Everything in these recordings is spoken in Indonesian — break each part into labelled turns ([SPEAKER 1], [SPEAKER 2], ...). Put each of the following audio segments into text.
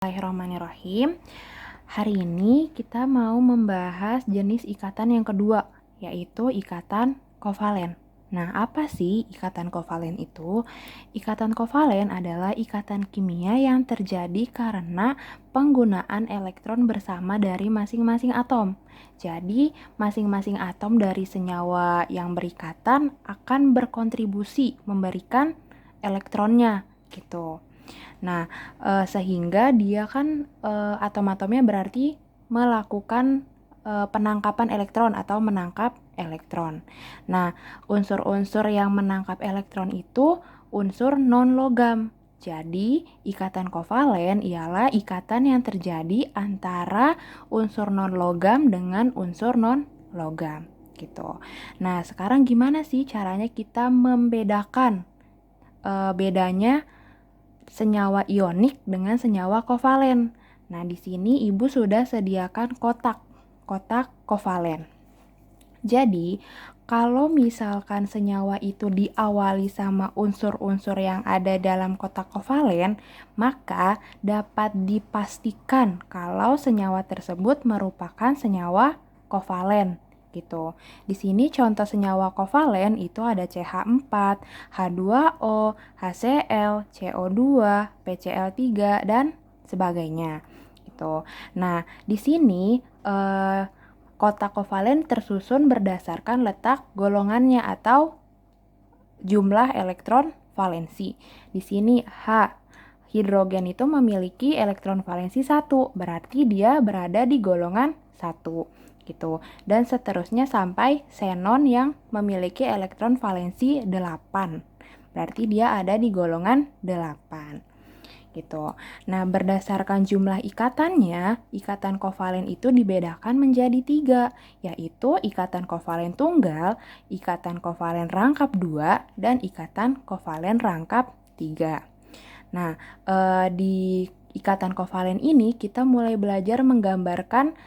[SPEAKER 1] Bismillahirrahmanirrahim. Hari ini kita mau membahas jenis ikatan yang kedua, yaitu ikatan kovalen. Nah, apa sih ikatan kovalen itu? Ikatan kovalen adalah ikatan kimia yang terjadi karena penggunaan elektron bersama dari masing-masing atom. Jadi, masing-masing atom dari senyawa yang berikatan akan berkontribusi memberikan elektronnya, gitu. Nah, sehingga dia kan atom-atomnya berarti melakukan penangkapan elektron atau menangkap elektron. Nah, unsur-unsur yang menangkap elektron itu unsur non-logam. Jadi, ikatan kovalen ialah ikatan yang terjadi antara unsur non-logam dengan unsur non-logam gitu. Nah, sekarang gimana sih caranya kita membedakan bedanya senyawa ionik dengan senyawa kovalen? Nah, di sini Ibu sudah sediakan kotak kovalen. Jadi, kalau misalkan senyawa itu diawali sama unsur-unsur yang ada dalam kotak kovalen, maka dapat dipastikan kalau senyawa tersebut merupakan senyawa kovalen gitu. Di sini contoh senyawa kovalen itu ada CH4, H2O, HCl, CO2, PCl3 dan sebagainya gitu. Nah, di sini kotak kovalen tersusun berdasarkan letak golongannya atau jumlah elektron valensi. Di sini H, hidrogen itu memiliki elektron valensi 1, berarti dia berada di golongan 1 gitu. Dan seterusnya sampai xenon yang memiliki elektron valensi 8. Berarti dia ada di golongan 8 gitu. Nah, berdasarkan jumlah ikatannya, ikatan kovalen itu dibedakan menjadi 3, yaitu ikatan kovalen tunggal, ikatan kovalen rangkap 2, dan ikatan kovalen rangkap 3. Nah, di ikatan kovalen ini kita mulai belajar menggambarkan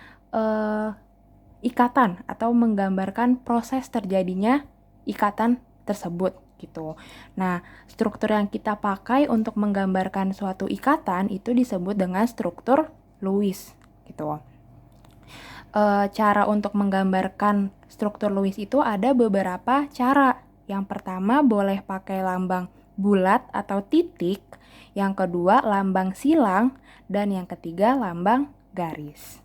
[SPEAKER 1] ikatan atau menggambarkan proses terjadinya ikatan tersebut gitu. Nah, struktur yang kita pakai untuk menggambarkan suatu ikatan itu disebut dengan struktur Lewis gitu. Cara untuk menggambarkan struktur Lewis itu ada beberapa cara. Yang pertama boleh pakai lambang bulat atau titik, yang kedua lambang silang, dan yang ketiga lambang garis.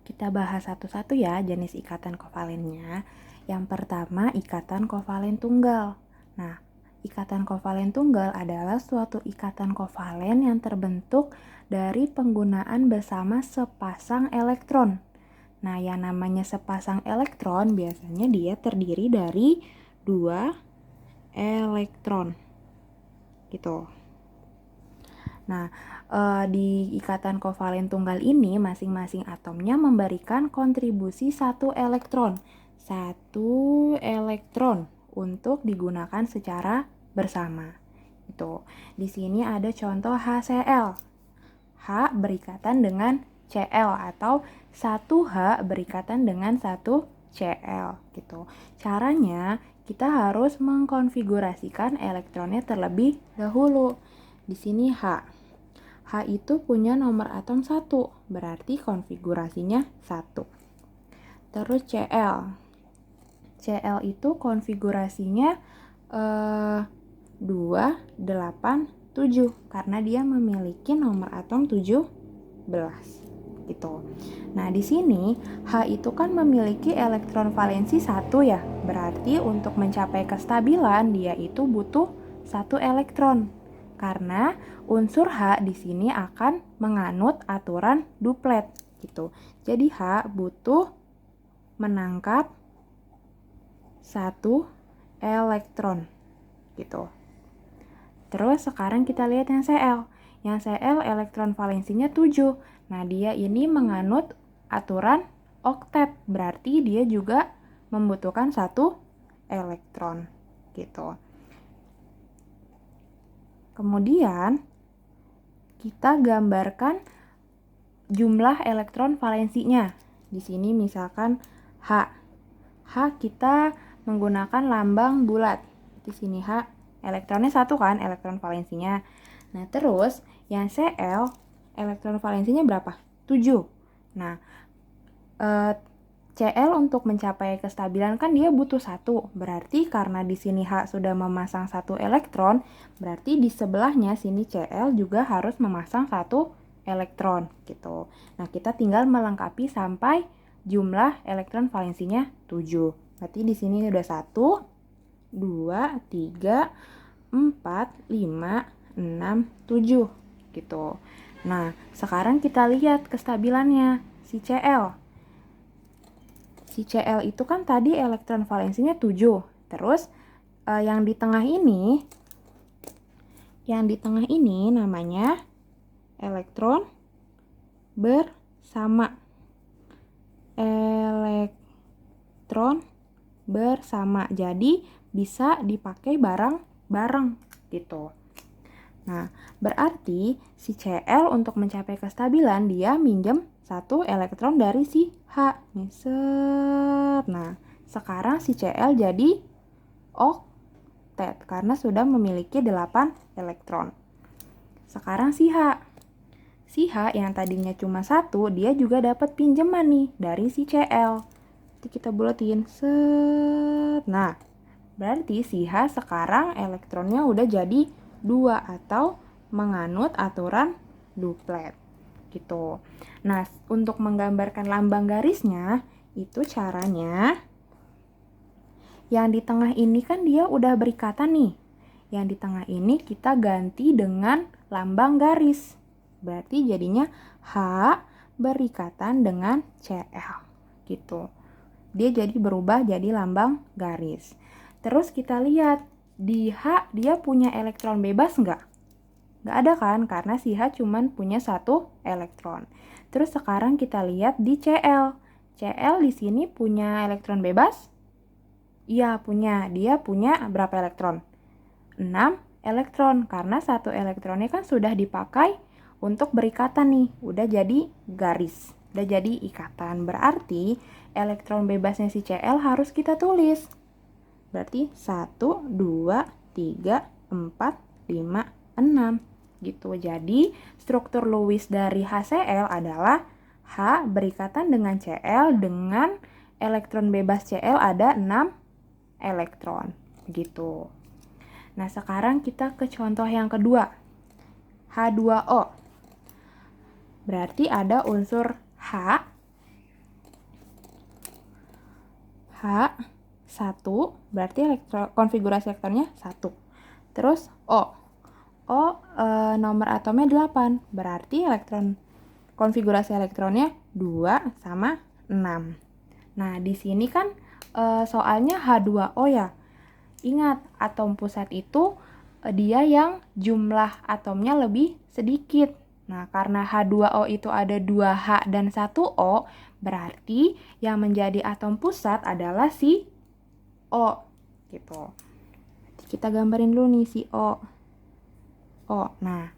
[SPEAKER 1] Kita bahas satu-satu ya jenis ikatan kovalennya. Yang pertama, ikatan kovalen tunggal. Nah, ikatan kovalen tunggal adalah suatu ikatan kovalen yang terbentuk dari penggunaan bersama sepasang elektron. Nah, yang namanya sepasang elektron biasanya dia terdiri dari 2 elektron. Gitu. Nah, di ikatan kovalen tunggal ini masing-masing atomnya memberikan kontribusi 1 elektron. 1 elektron untuk digunakan secara bersama. Itu. Di sini ada contoh HCl. H berikatan dengan Cl atau 1H berikatan dengan 1Cl gitu. Caranya kita harus mengkonfigurasikan elektronnya terlebih dahulu. Di sini H. H itu punya nomor atom 1, berarti konfigurasinya 1. Terus Cl. Cl itu konfigurasinya 2, 8, 7 karena dia memiliki nomor atom 17 gitu. Nah, di sini H itu kan memiliki elektron valensi 1 ya. Berarti untuk mencapai kestabilan dia itu butuh 1 elektron. Karena unsur H di sini akan menganut aturan duplet gitu. Jadi H butuh menangkap 1 elektron gitu. Terus sekarang kita lihat yang Cl. Yang Cl elektron valensinya 7. Nah, dia ini menganut aturan oktet, berarti dia juga membutuhkan 1 elektron gitu. Kemudian kita gambarkan jumlah elektron valensinya. Di sini misalkan H. H kita menggunakan lambang bulat. Di sini H elektronnya 1 kan, elektron valensinya. Nah, terus yang Cl elektron valensinya berapa? 7. Nah, Cl untuk mencapai kestabilan kan dia butuh 1. Berarti karena di sini H sudah memasang 1 elektron, berarti di sebelahnya sini Cl juga harus memasang 1 elektron gitu. Nah, kita tinggal melengkapi sampai jumlah elektron valensinya 7. Berarti di sini udah 1, 2, 3, 4, 5, 6, 7 gitu. Nah, sekarang kita lihat kestabilannya si Cl. Si Cl itu kan tadi elektron valensinya 7. Terus yang di tengah ini namanya elektron bersama. Elektron bersama. Jadi bisa dipakai bareng-bareng gitu. Nah, berarti si Cl untuk mencapai kestabilan dia minjem 1 elektron dari si H. Set. Nah, sekarang si Cl jadi oktet karena sudah memiliki 8 elektron. Sekarang si H. Si H yang tadinya cuma 1, dia juga dapat pinjaman nih dari si Cl. Nanti kita buletin. Set. Nah, berarti si H sekarang elektronnya udah jadi 2 atau menganut aturan duplet gitu. Nah, untuk menggambarkan lambang garisnya itu caranya yang di tengah ini kan dia udah berikatan nih. Yang di tengah ini kita ganti dengan lambang garis. Berarti jadinya H berikatan dengan Cl gitu. Dia jadi berubah jadi lambang garis. Terus kita lihat di H dia punya elektron bebas nggak? Nggak ada kan, karena si H cuman punya 1 elektron. Terus sekarang kita lihat di Cl. Cl di sini punya elektron bebas? Iya, punya. Dia punya berapa elektron? 6 elektron, karena 1 elektronnya kan sudah dipakai untuk berikatan nih. Udah jadi garis, udah jadi ikatan. Berarti elektron bebasnya si Cl harus kita tulis. Berarti 1, 2, 3, 4, 5, 6 gitu. Jadi struktur Lewis dari HCl adalah H berikatan dengan Cl dengan elektron bebas Cl ada 6 elektron gitu. Nah, sekarang kita ke contoh yang kedua. H2O. Berarti ada unsur H 1, berarti konfigurasi elektronnya 1. Terus O. Nomor atomnya 8, berarti konfigurasi elektronnya 2 sama 6. Nah, di sini kan soalnya H2O ya. Ingat, atom pusat itu dia yang jumlah atomnya lebih sedikit. Nah, karena H2O itu ada 2H dan 1O, berarti yang menjadi atom pusat adalah si O gitu. Kita gambarin dulu nih si O. Nah,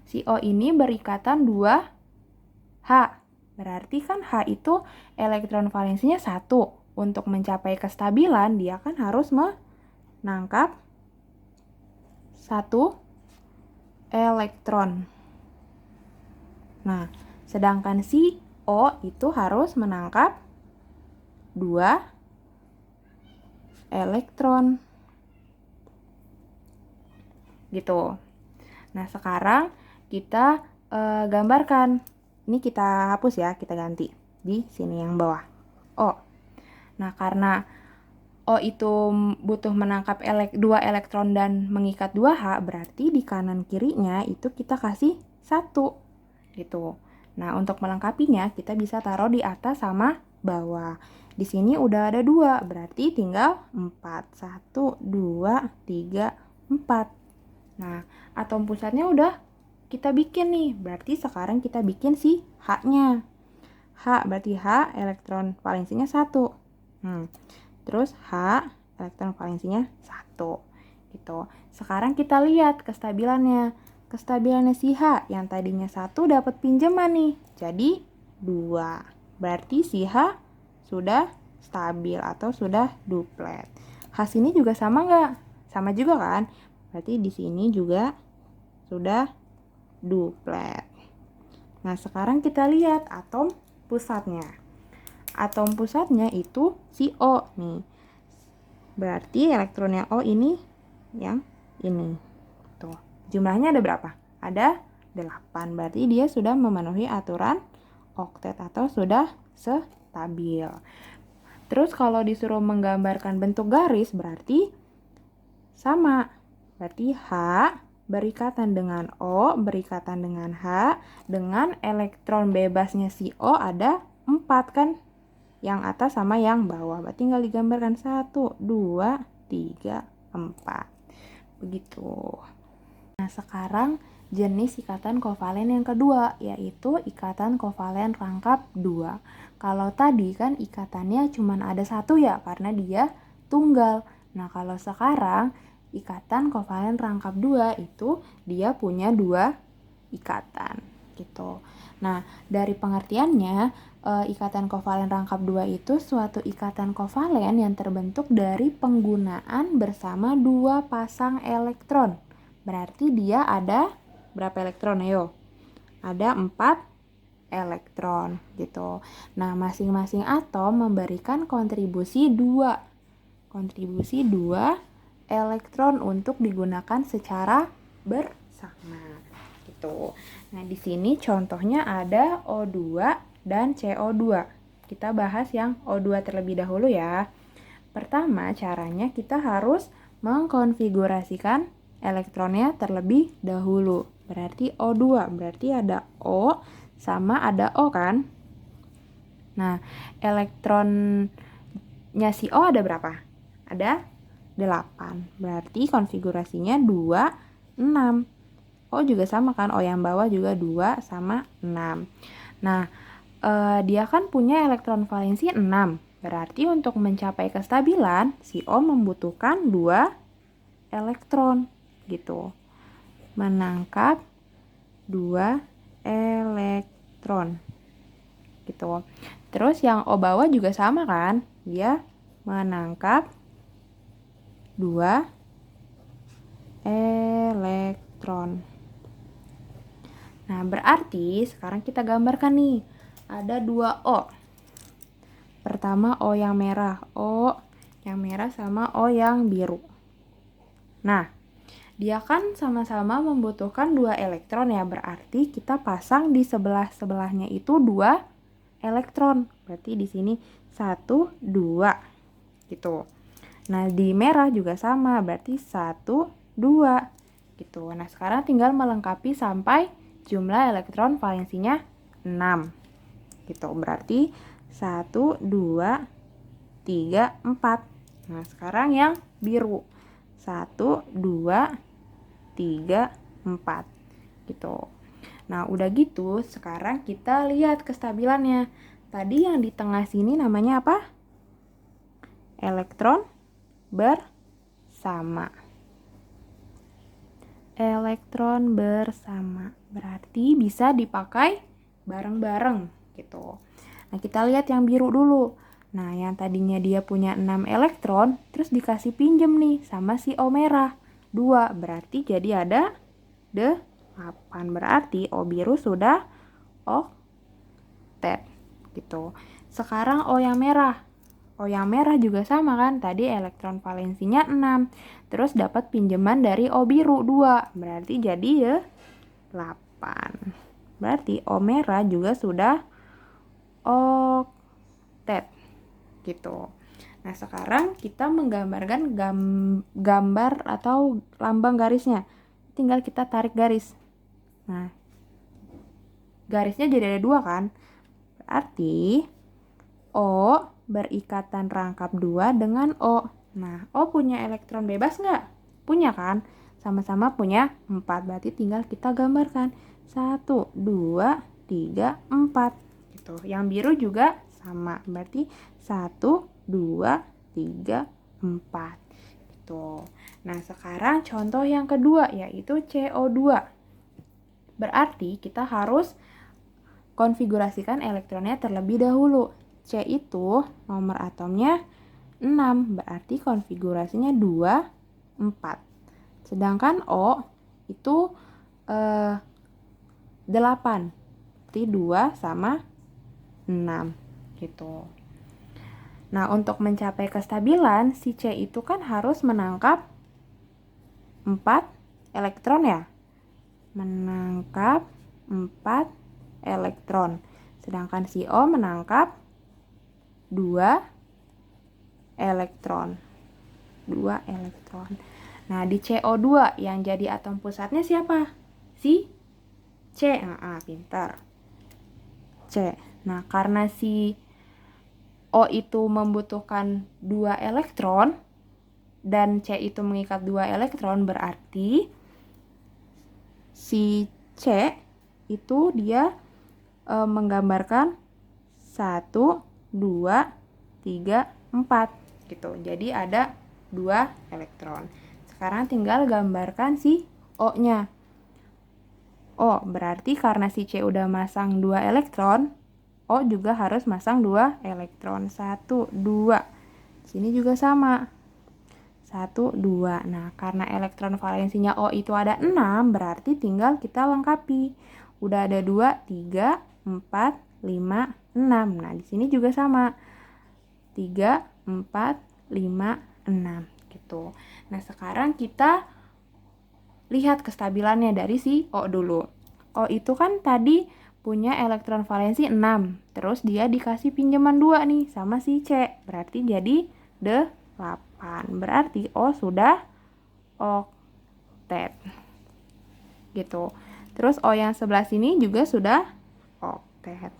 [SPEAKER 1] si O ini berikatan 2H. Berarti kan H itu elektron valensinya 1. Untuk mencapai kestabilan, dia kan harus menangkap 1 elektron. Nah, sedangkan si O itu harus menangkap 2 elektron. Gitu. Nah, sekarang kita gambarkan. Ini kita hapus ya, kita ganti di sini yang bawah. O. Nah, karena O itu butuh menangkap 2 elektron dan mengikat 2H, berarti di kanan kirinya itu kita kasih 1 gitu. Nah, untuk melengkapinya kita bisa taruh di atas sama bawah. Di sini udah ada 2, berarti tinggal 4. 1, 2, 3, 4. Nah, atom pusatnya udah kita bikin nih. Berarti sekarang kita bikin si H-nya. H berarti H elektron valensinya 1. Terus H elektron valensinya 1. Gitu. Sekarang kita lihat kestabilannya. Kestabilannya si H yang tadinya 1 dapat pinjaman nih. Jadi 2. Berarti si H sudah stabil atau sudah duplet. H sini juga sama nggak? Sama juga kan? Berarti di sini juga sudah duplet. Nah, sekarang kita lihat atom pusatnya. Atom pusatnya itu si O nih. Berarti elektronnya O ini yang ini. Tuh. Jumlahnya ada berapa? Ada 8. Berarti dia sudah memenuhi aturan oktet atau sudah stabil. Terus kalau disuruh menggambarkan bentuk garis berarti sama. Berarti H berikatan dengan O, berikatan dengan H, dengan elektron bebasnya si O ada 4 kan? Yang atas sama yang bawah. Berarti tinggal digambarkan 1, 2, 3, 4. Begitu. Nah, sekarang jenis ikatan kovalen yang kedua, yaitu ikatan kovalen rangkap 2. Kalau tadi kan ikatannya cuma ada 1 ya, karena dia tunggal. Nah, kalau sekarang ikatan kovalen rangkap 2 itu dia punya 2 ikatan gitu. Nah, dari pengertiannya, ikatan kovalen rangkap 2 itu suatu ikatan kovalen yang terbentuk dari penggunaan bersama 2 pasang elektron. Berarti dia ada berapa elektron? Ayo. Ada 4 elektron gitu. Nah, masing-masing atom memberikan kontribusi 2. Kontribusi 2 elektron untuk digunakan secara bersama gitu. Nah, di sini contohnya ada O2 dan CO2. Kita bahas yang O2 terlebih dahulu ya. Pertama, caranya kita harus mengkonfigurasikan elektronnya terlebih dahulu. Berarti O2, berarti ada O sama ada O kan? Nah, elektronnya si O ada berapa? Ada 8. Berarti konfigurasinya 2, 6. O juga sama kan? O yang bawah juga 2 sama 6. Nah, dia kan punya elektron valensi 6. Berarti untuk mencapai kestabilan, si O membutuhkan 2 elektron gitu. Menangkap 2 elektron gitu. Terus yang O bawah juga sama kan? Dia menangkap 2 elektron. Nah, berarti sekarang kita gambarkan nih. Ada 2 O. Pertama O yang merah. O yang merah sama O yang biru. Nah, dia kan sama-sama membutuhkan 2 elektron ya. Berarti kita pasang di sebelah-sebelahnya itu 2 elektron. Berarti di sini 1, 2 gitu. Nah, di merah juga sama. Berarti 1, 2 gitu. Nah, sekarang tinggal melengkapi sampai jumlah elektron valensinya 6 gitu. Berarti 1, 2, 3, 4. Nah, sekarang yang biru 1, 2, 3, 4 gitu. Nah, udah gitu sekarang kita lihat kestabilannya. Tadi yang di tengah sini namanya apa? Elektron bersama. Elektron bersama. Berarti bisa dipakai bareng-bareng gitu. Nah, kita lihat yang biru dulu. Nah, yang tadinya dia punya 6 elektron, terus dikasih pinjem nih sama si O merah. 2, berarti jadi ada 8. Berarti O biru sudah oktet gitu. Sekarang O yang merah. O yang merah juga sama kan? Tadi elektron valensinya 6. Terus dapat pinjaman dari O biru 2. Berarti jadi ya 8. Berarti O merah juga sudah oktet gitu. Nah, sekarang kita menggambarkan gambar atau lambang garisnya. Tinggal kita tarik garis. Nah, garisnya jadi ada 2 kan? Berarti O berikatan rangkap 2 dengan O. Nah, O punya elektron bebas nggak? Punya kan? Sama-sama punya 4. Berarti tinggal kita gambarkan. 1, 2, 3, 4. Gitu. Yang biru juga sama. Berarti 1, 2, 3, 4. Gitu. Nah, sekarang contoh yang kedua yaitu CO2. Berarti kita harus konfigurasikan elektronnya terlebih dahulu. C itu nomor atomnya 6, berarti konfigurasinya 2, 4. Sedangkan O itu 8. berarti 2 sama 6 gitu. Nah, untuk mencapai kestabilan, si C itu kan harus menangkap 4 elektron ya. Menangkap 4 elektron. Sedangkan si O menangkap 2 elektron. 2 elektron. Nah, di CO2 yang jadi atom pusatnya siapa? Si C. Pintar. C. Nah, karena si O itu membutuhkan 2 elektron dan C itu mengikat 2 elektron, berarti si C itu dia menggambarkan 1, 2, 3, 4 gitu. Jadi ada 2 elektron. Sekarang tinggal gambarkan si O-nya. O berarti karena si C udah masang 2 elektron, O juga harus masang 2 elektron. 1, 2. Sini juga sama. 1, 2. Nah, karena elektron valensinya O itu ada 6, berarti tinggal kita lengkapi. Udah ada 2, 3, 4, 5, 6. Nah, di sini juga sama. 3, 4, 5, 6 gitu. Nah, sekarang kita lihat kestabilannya dari si O dulu. O itu kan tadi punya elektron valensi 6. Terus dia dikasih pinjaman 2 nih sama si C. Berarti jadi 8. Berarti O sudah oktet. Gitu. Terus O yang sebelah sini juga sudah oktet.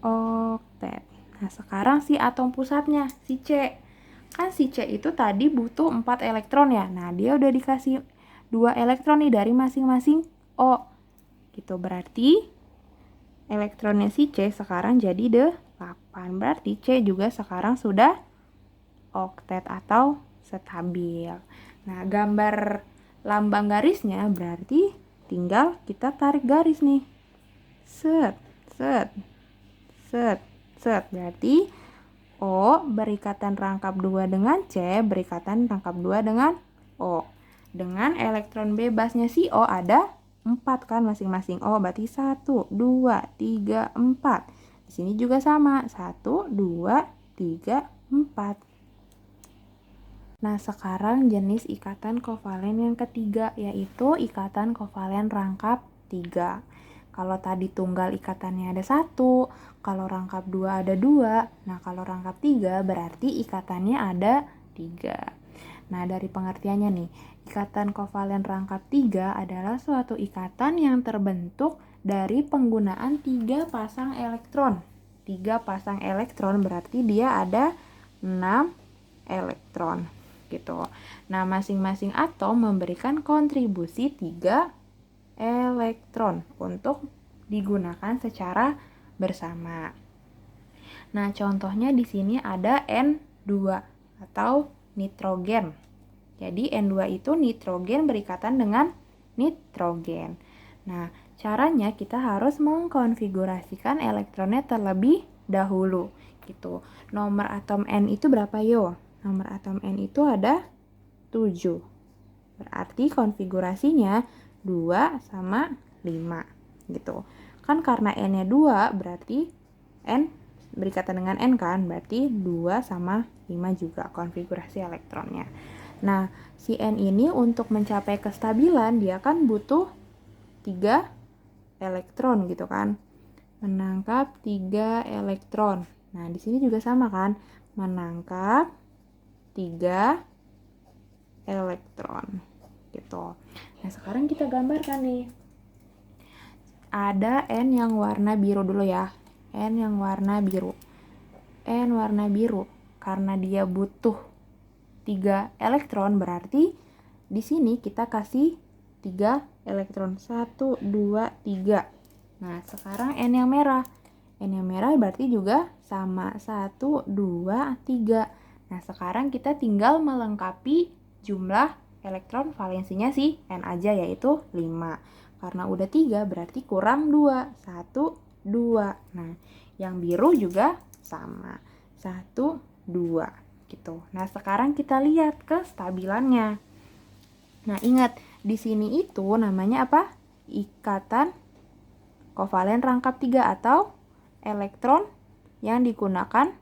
[SPEAKER 1] Oktet. Nah, sekarang si atom pusatnya, si C. Kan si C itu tadi butuh 4 elektron ya. Nah, dia udah dikasih 2 elektron nih dari masing-masing O. Gitu, berarti elektronnya si C sekarang jadi 8. Berarti C juga sekarang sudah oktet atau stabil. Nah, gambar lambang garisnya berarti tinggal kita tarik garis nih. Set, set, set, set. Berarti O berikatan rangkap 2 dengan C, berikatan rangkap 2 dengan O. Dengan elektron bebasnya si O ada 4 kan masing-masing O, berarti 1, 2, 3, 4. Di sini juga sama, 1, 2, 3, 4. Nah, sekarang jenis ikatan kovalen yang ketiga, yaitu ikatan kovalen rangkap 3. Kalau tadi tunggal ikatannya ada 1, kalau rangkap 2 ada 2, nah kalau rangkap 3 berarti ikatannya ada 3. Nah, dari pengertiannya nih, ikatan kovalen rangkap 3 adalah suatu ikatan yang terbentuk dari penggunaan 3 pasang elektron. 3 pasang elektron berarti dia ada 6 elektron gitu. Nah, masing-masing atom memberikan kontribusi 3 elektron untuk digunakan secara bersama. Nah, contohnya di sini ada N2 atau nitrogen. Jadi N2 itu nitrogen berikatan dengan nitrogen. Nah, caranya kita harus mengkonfigurasikan elektronnya terlebih dahulu gitu. Nomor atom N itu berapa yo? Nomor atom N itu ada 7. Berarti konfigurasinya 2 sama 5 gitu. Kan karena N-nya 2 berarti N berikatan dengan N kan, berarti 2 sama 5 juga konfigurasi elektronnya. Nah, si N ini untuk mencapai kestabilan dia kan butuh 3 elektron gitu kan. Menangkap 3 elektron. Nah, di sini juga sama kan, menangkap 3 elektron gitu. Nah, sekarang kita gambarkan nih. Ada N yang warna biru dulu ya. N yang warna biru. N warna biru karena dia butuh 3 elektron berarti di sini kita kasih 3 elektron. 1, 2, 3. Nah, sekarang N yang merah. N yang merah berarti juga sama 1, 2, 3. Nah, sekarang kita tinggal melengkapi jumlah elektron valensinya si N aja yaitu 5. Karena udah 3 berarti kurang 2. 1, 2. Nah, yang biru juga sama. 1, 2 gitu. Nah, sekarang kita lihat kestabilannya. Nah, ingat di sini itu namanya apa? Ikatan kovalen rangkap 3 atau elektron yang digunakan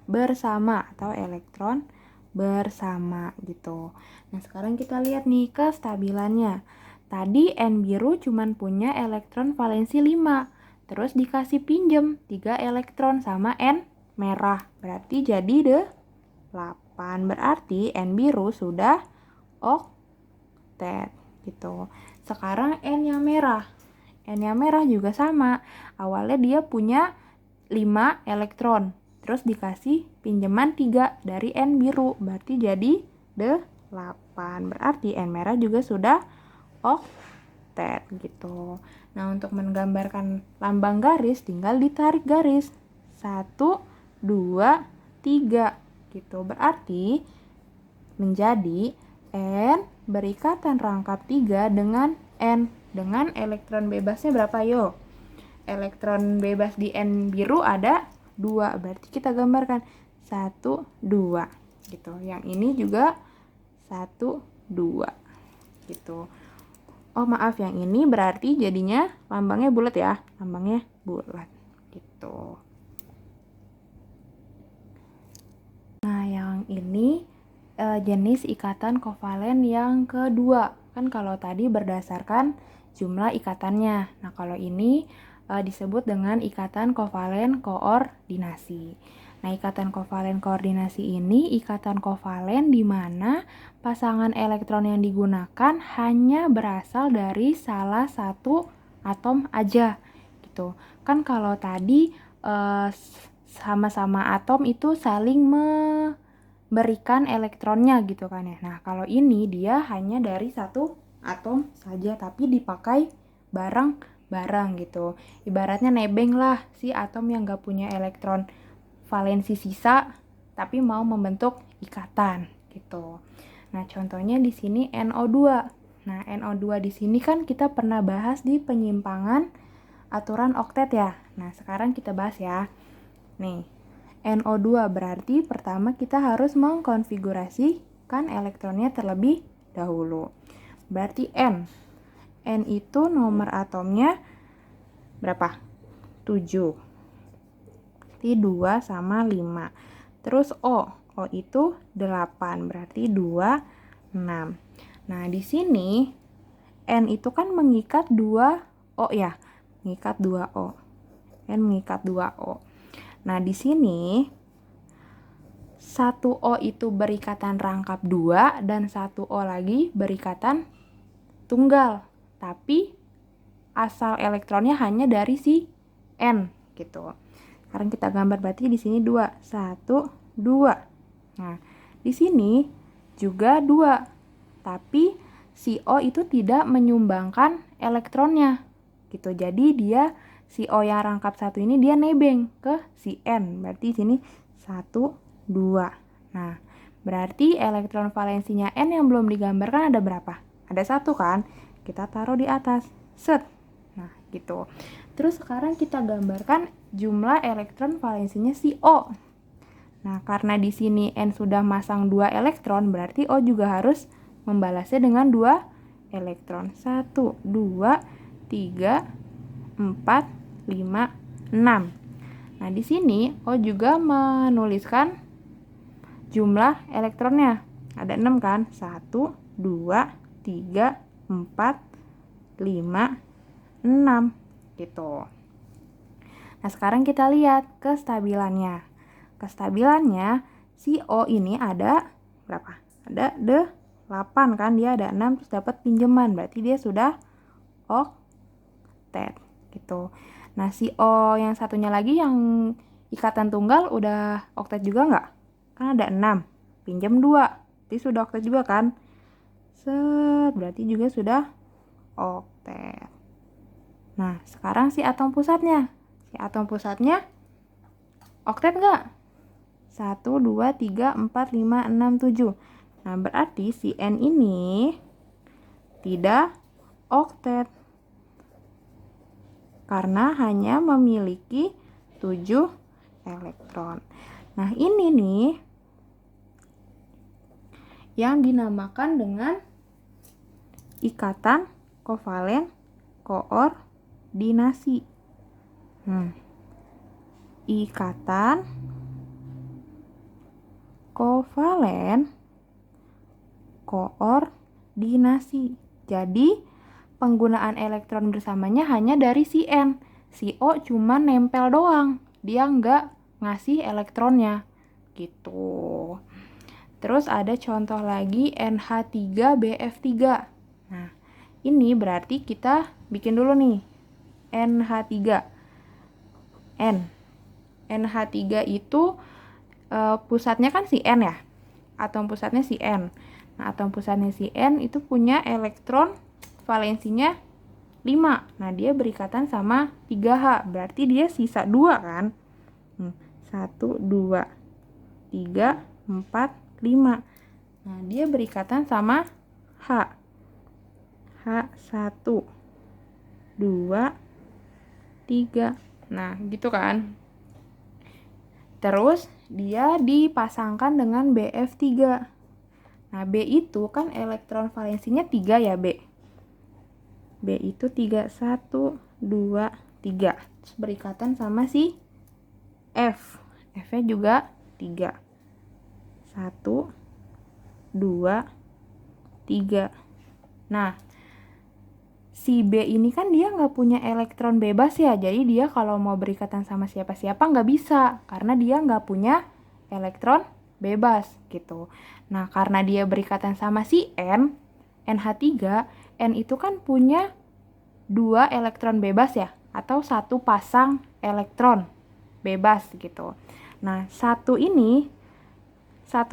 [SPEAKER 1] bersama atau elektron bersama gitu. Nah, sekarang kita lihat nih kestabilannya. Tadi N biru cuman punya elektron valensi 5. Terus dikasih pinjem 3 elektron sama N merah. Berarti jadi 8. Berarti N biru sudah oktet gitu. Sekarang N yang merah. N yang merah juga sama. Awalnya dia punya 5 elektron. Terus dikasih pinjaman 3 dari N biru. Berarti jadi 8. Berarti N merah juga sudah oktet gitu. Nah, untuk menggambarkan lambang garis tinggal ditarik garis. 1, 2, 3 gitu. Berarti menjadi N berikatan rangkap 3 dengan N. Dengan elektron bebasnya berapa yo? Elektron bebas di N biru ada 2. Berarti kita gambarkan 1, 2 gitu. Yang ini juga 1, 2 gitu. Oh maaf, yang ini berarti jadinya lambangnya bulat ya. Lambangnya bulat gitu. Nah, yang ini jenis ikatan kovalen yang kedua. Kan kalau tadi berdasarkan jumlah ikatannya. Nah, kalau ini disebut dengan ikatan kovalen koordinasi. Nah, ikatan kovalen koordinasi ini ikatan kovalen di mana pasangan elektron yang digunakan hanya berasal dari salah satu atom aja gitu. Kan kalau tadi sama-sama atom itu saling berikan elektronnya gitu kan ya. Nah, kalau ini dia hanya dari satu atom saja tapi dipakai bareng-bareng gitu. Ibaratnya nebeng lah si atom yang gak punya elektron valensi sisa tapi mau membentuk ikatan gitu. Nah, contohnya di sini NO2. Nah, NO2 di sini kan kita pernah bahas di penyimpangan aturan oktet ya. Nah, sekarang kita bahas ya. Nih, NO2 berarti pertama kita harus mengkonfigurasikan elektronnya terlebih dahulu. Berarti N. N itu nomor atomnya berapa? 7. Berarti 2 sama 5. Terus O. O itu 8. Berarti 2, 6. Nah, di sini N itu kan mengikat 2 O ya. Mengikat 2 O. N mengikat 2 O. Nah, di sini 1 O itu berikatan rangkap 2 dan 1 O lagi berikatan tunggal. Tapi asal elektronnya hanya dari si N gitu. Sekarang kita gambar berarti di sini 2, 1, 2. Nah, di sini juga 2. Tapi si O itu tidak menyumbangkan elektronnya gitu. Jadi dia si O yang rangkap 1 ini dia nebeng ke si N. Berarti sini 1, 2. Nah, berarti elektron valensinya N yang belum digambarkan ada berapa? Ada 1 kan? Kita taruh di atas. Set. Nah, gitu. Terus sekarang kita gambarkan jumlah elektron valensinya si O. Nah, karena di sini N sudah masang 2 elektron, berarti O juga harus membalasnya dengan 2 elektron. 1, 2, 3, 4, 5, 6. Nah, di sini O juga menuliskan jumlah elektronnya. Ada 6 kan? 1, 2, 3, 4, 5, 6 gitu. Nah, sekarang kita lihat kestabilannya. Kestabilannya si O ini ada berapa? Ada 8 kan? Dia ada 6 terus dapat pinjaman. Berarti dia sudah oktet gitu. Nah, si O yang satunya lagi yang ikatan tunggal udah oktet juga nggak? Kan ada 6, pinjam 2. Jadi sudah oktet juga kan? Set, berarti juga sudah oktet. Nah, sekarang si atom pusatnya. Si atom pusatnya oktet nggak? 1, 2, 3, 4, 5, 6, 7. Nah, berarti si N ini tidak oktet. Karena hanya memiliki 7 elektron. Nah, ini nih yang dinamakan dengan ikatan kovalen koordinasi. koordinasi. Ikatan kovalen koordinasi. Jadi penggunaan elektron bersamanya hanya dari si N. Si O cuma nempel doang. Dia nggak ngasih elektronnya. Gitu. Terus ada contoh lagi NH3BF3. Nah, ini berarti kita bikin dulu nih. NH3. NH3 itu pusatnya kan si N ya. Atom pusatnya si N. Nah, atom pusatnya si N itu punya elektron valensinya 5. Nah, dia berikatan sama 3H. Berarti dia sisa 2 kan? 1, 2, 3, 4, 5. Nah, dia berikatan sama H. H1, 2, 3. Nah, gitu kan? Terus dia dipasangkan dengan BF3. Nah, B itu kan elektron valensinya 3 ya, B. B itu 3, 1, 2, 3. Terus berikatan sama si F. F-nya juga 3. 1, 2, 3. Nah, si B ini kan dia nggak punya elektron bebas ya. Jadi dia kalau mau berikatan sama siapa-siapa nggak bisa. Karena dia nggak punya elektron bebas gitu. Nah, karena dia berikatan sama si N, NH3, N itu kan punya 2 elektron bebas ya. Atau 1 pasang elektron bebas gitu. Nah, 1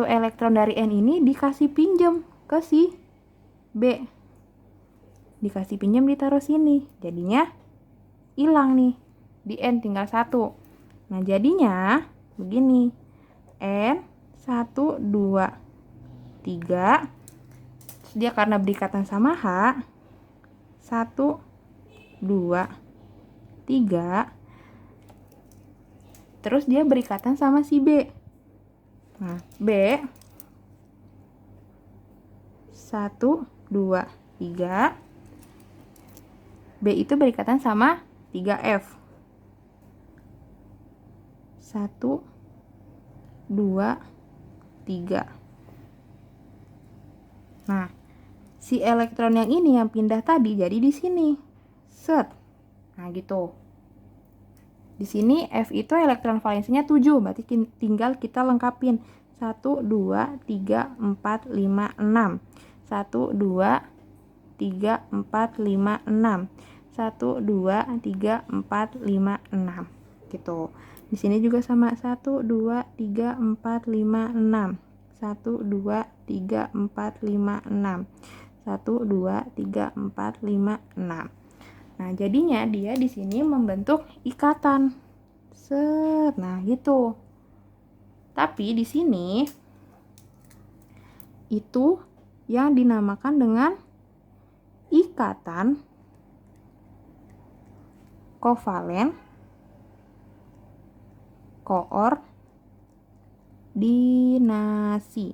[SPEAKER 1] elektron dari N ini dikasih pinjem ke si B. Dikasih pinjem ditaruh sini. Jadinya hilang nih. Di N tinggal 1. Nah, jadinya begini. N 1, 2, 3. Terus dia karena berikatan sama H. 1, 2, 3. Terus dia berikatan sama si B. Nah, B 1, 2, 3. B itu berikatan sama 3F. 1, 2, 3. Nah, si elektron yang ini yang pindah tadi jadi di sini. Set. Nah, gitu. Di sini F itu elektron valensinya 7, berarti tinggal kita lengkapin. 1, 2, 3, 4, 5, 6. 1, 2, 3, 4, 5, 6. 1, 2, 3, 4, 5, 6. Gitu. Di sini juga sama. 1, 2, 3, 4, 5, 6. 1, 2, 3, 4, 5, 6. 1, 2, 3, 4, 5, 6. Nah, jadinya dia di sini membentuk ikatan. Set. Nah, gitu. Tapi di sini itu yang dinamakan dengan ikatan kovalen koordinasi.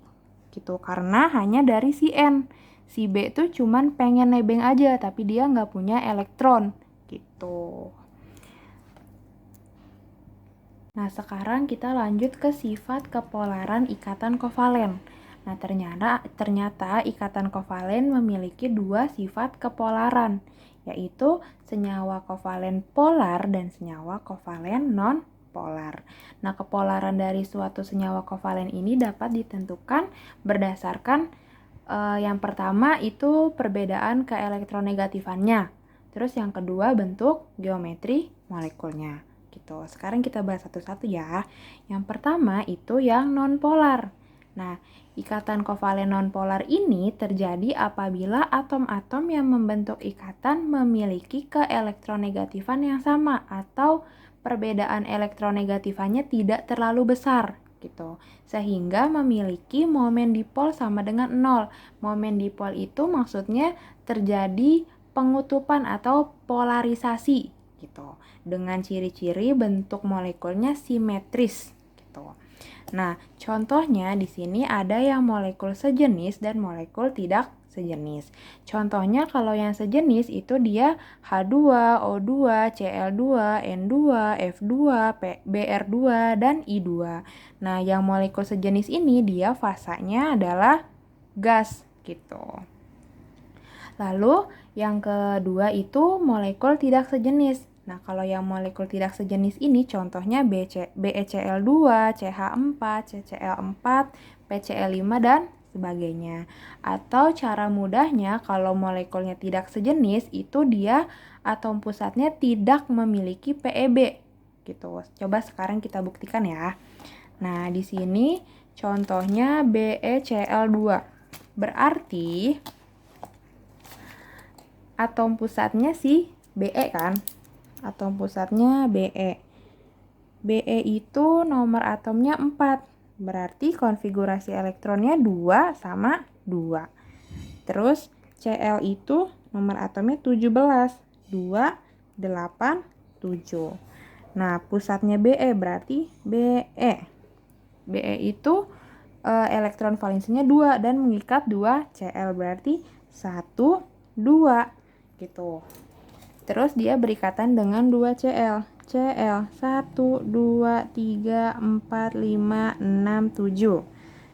[SPEAKER 1] Gitu. Karena hanya dari si N. Si B tuh cuman pengen nebeng aja, tapi dia nggak punya elektron. Gitu. Nah, sekarang kita lanjut ke sifat kepolaran ikatan kovalen. Nah, ternyata ikatan kovalen memiliki 2 sifat kepolaran, yaitu senyawa kovalen polar dan senyawa kovalen non-polar. Nah, kepolaran dari suatu senyawa kovalen ini dapat ditentukan berdasarkan yang pertama itu perbedaan keelektronegatifannya. Terus yang kedua bentuk geometri molekulnya. Gitu. Sekarang kita bahas satu-satu ya. Yang pertama itu yang nonpolar. Nah, ikatan kovalen nonpolar ini terjadi apabila atom-atom yang membentuk ikatan memiliki keelektronegatifan yang sama atau perbedaan elektronegatifannya tidak terlalu besar. Gitu. Sehingga memiliki momen dipol sama dengan 0. Momen dipol itu maksudnya terjadi pengutupan atau polarisasi gitu. Dengan ciri-ciri bentuk molekulnya simetris gitu. Nah, contohnya di sini ada yang molekul sejenis dan molekul tidak sejenis. Contohnya kalau yang sejenis itu dia H2, O2, Cl2, N2, F2, Br2, dan I2. Nah, yang molekul sejenis ini dia fasanya adalah gas gitu. Lalu yang kedua itu molekul tidak sejenis. Nah, kalau yang molekul tidak sejenis ini contohnya BeCl2, CH4, CCl4, PCl5, dan sebagainya. Atau cara mudahnya kalau molekulnya tidak sejenis itu dia atom pusatnya tidak memiliki PeB gitu. Coba sekarang kita buktikan ya. Nah, di sini contohnya BeCl2. Berarti atom pusatnya si Be kan? Atom pusatnya Be. Be itu nomor atomnya 4. Berarti konfigurasi elektronnya 2 sama 2. Terus Cl itu nomor atomnya 17. 2, 8, 7. Nah, pusatnya Be berarti Be. Be itu elektron valensinya 2 dan mengikat 2 Cl berarti 1, 2 gitu. Terus dia berikatan dengan 2 Cl. Cl 1, 2, 3, 4, 5, 6, 7.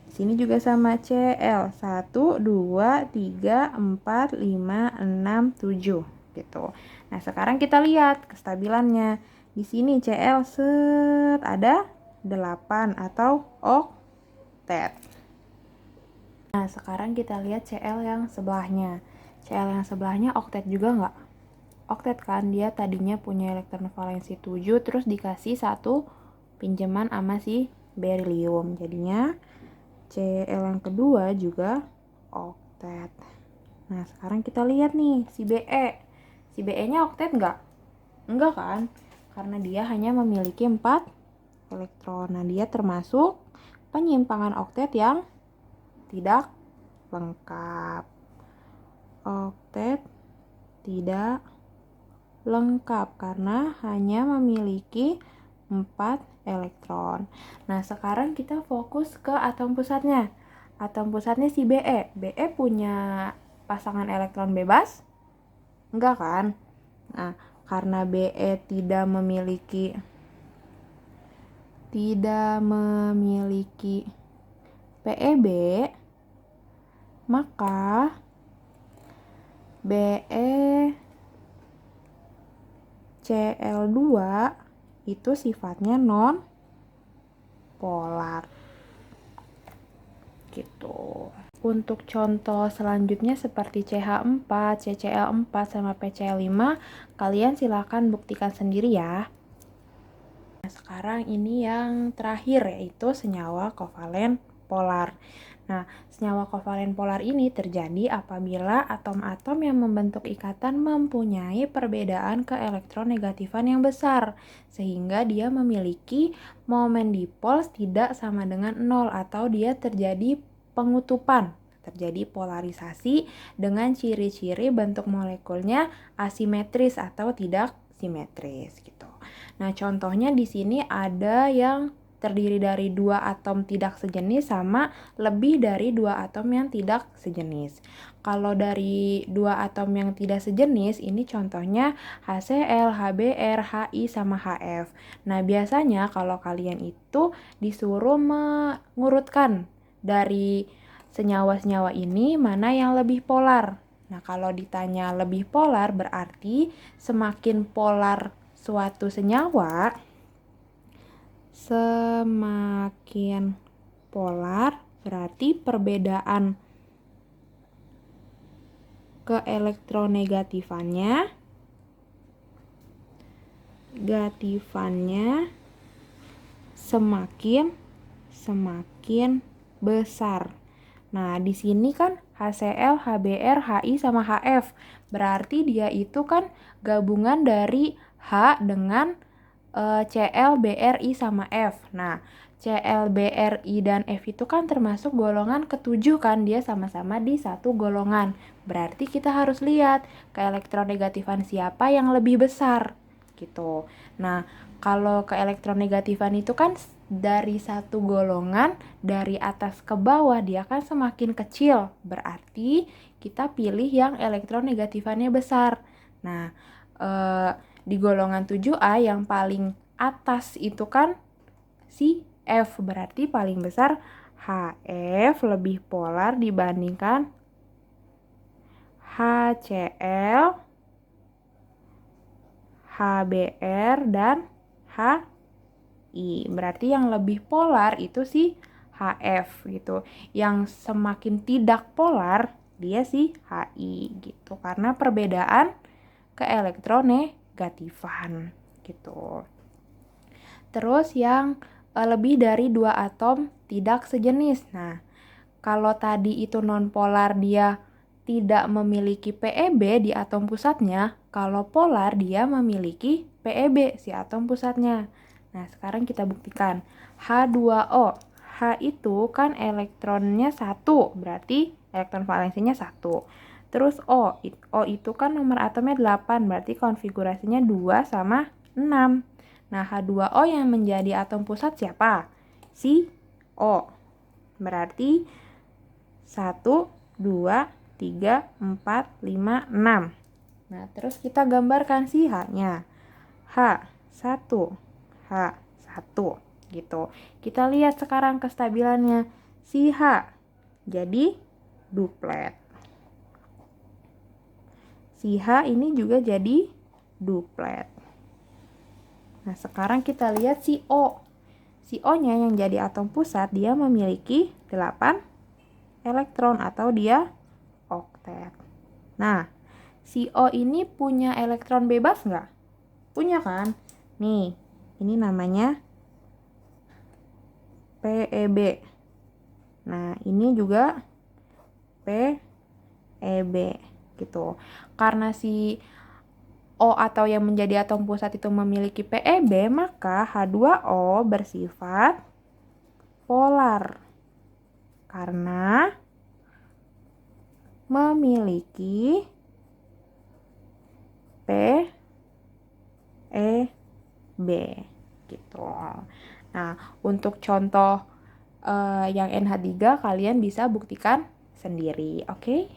[SPEAKER 1] Di sini juga sama Cl 1, 2, 3, 4, 5, 6, 7 gitu. Nah, sekarang kita lihat kestabilannya. Di sini Cl set ada 8 atau oktet. Nah, sekarang kita lihat Cl yang sebelahnya. Cl yang sebelahnya oktet juga nggak? Oktet kan, dia tadinya punya elektron valensi 7 terus dikasih satu pinjaman sama si berilium. Jadinya Cl yang kedua juga oktet. Nah, sekarang kita lihat nih si Be. Si Be-nya oktet nggak? Enggak kan? Karena dia hanya memiliki 4 elektron. Nah, dia termasuk penyimpangan oktet yang tidak lengkap. Oktet tidak lengkap karena hanya memiliki 4 elektron. Nah, sekarang kita fokus ke atom pusatnya. Atom pusatnya si Be. Be punya pasangan elektron bebas? Enggak kan? Nah, karena Be tidak memiliki PeB, maka Be Cl2 itu sifatnya non polar gitu. Untuk contoh selanjutnya seperti CH4, CCl4 sama PCl5, kalian silakan buktikan sendiri ya. Nah, sekarang ini yang terakhir yaitu senyawa kovalen polar. Nah, senyawa kovalen polar ini terjadi apabila atom-atom yang membentuk ikatan mempunyai perbedaan keelektronegatifan yang besar, sehingga dia memiliki momen dipol tidak sama dengan 0 atau dia terjadi pengutupan, terjadi polarisasi dengan ciri-ciri bentuk molekulnya asimetris atau tidak simetris gitu. Nah, contohnya di sini ada yang terdiri dari 2 atom tidak sejenis sama lebih dari 2 atom yang tidak sejenis. Kalau dari 2 atom yang tidak sejenis, ini contohnya HCl, HBr, Hi, sama Hf. Nah, biasanya kalau kalian itu disuruh mengurutkan dari senyawa-senyawa ini mana yang lebih polar. Nah, kalau ditanya lebih polar berarti semakin polar suatu senyawa, semakin polar berarti perbedaan keelektronegatifannya semakin besar. Nah, di sini kan HCl, HBr, Hi sama Hf. Berarti dia itu kan gabungan dari H dengan Cl, Bri sama F. Nah, Cl, Bri dan F itu kan termasuk golongan ketujuh kan, dia sama-sama di satu golongan. Berarti kita harus lihat keelektronegatifan siapa yang lebih besar gitu. Nah, kalau keelektronegatifan itu kan dari satu golongan dari atas ke bawah dia kan semakin kecil. Berarti kita pilih yang elektron negatifannya besar. Nah, di golongan 7A yang paling atas itu kan si F, berarti paling besar HF lebih polar dibandingkan HCl, HBr, dan HI. Berarti yang lebih polar itu si HF gitu. Yang semakin tidak polar dia si HI gitu. Karena perbedaan keelektronegatifan gitu. Terus yang lebih dari 2 atom tidak sejenis. Nah, kalau tadi itu nonpolar dia tidak memiliki PeB di atom pusatnya, kalau polar dia memiliki PeB si atom pusatnya. Nah, sekarang kita buktikan. H2O. H itu kan elektronnya 1, berarti elektron valensinya 1. Terus O. O itu kan nomor atomnya 8, berarti konfigurasinya 2 sama 6. Nah, H2O yang menjadi atom pusat siapa? Si O. Berarti 1, 2, 3, 4, 5, 6. Nah, terus kita gambarkan si H-nya. H1, H1 gitu. Kita lihat sekarang kestabilannya. Si H jadi duplet. Si H ini juga jadi duplet. Nah, sekarang kita lihat si O. Si O-nya yang jadi atom pusat, dia memiliki 8 elektron atau dia oktet. Nah, si O ini punya elektron bebas nggak? Punya kan? Nih, ini namanya PeB. Nah, ini juga PeB gitu. Karena si O atau yang menjadi atom pusat itu memiliki PeB, maka H2O bersifat polar. Karena memiliki PeB gitu. Nah, untuk contoh yang NH3 kalian bisa buktikan sendiri, oke?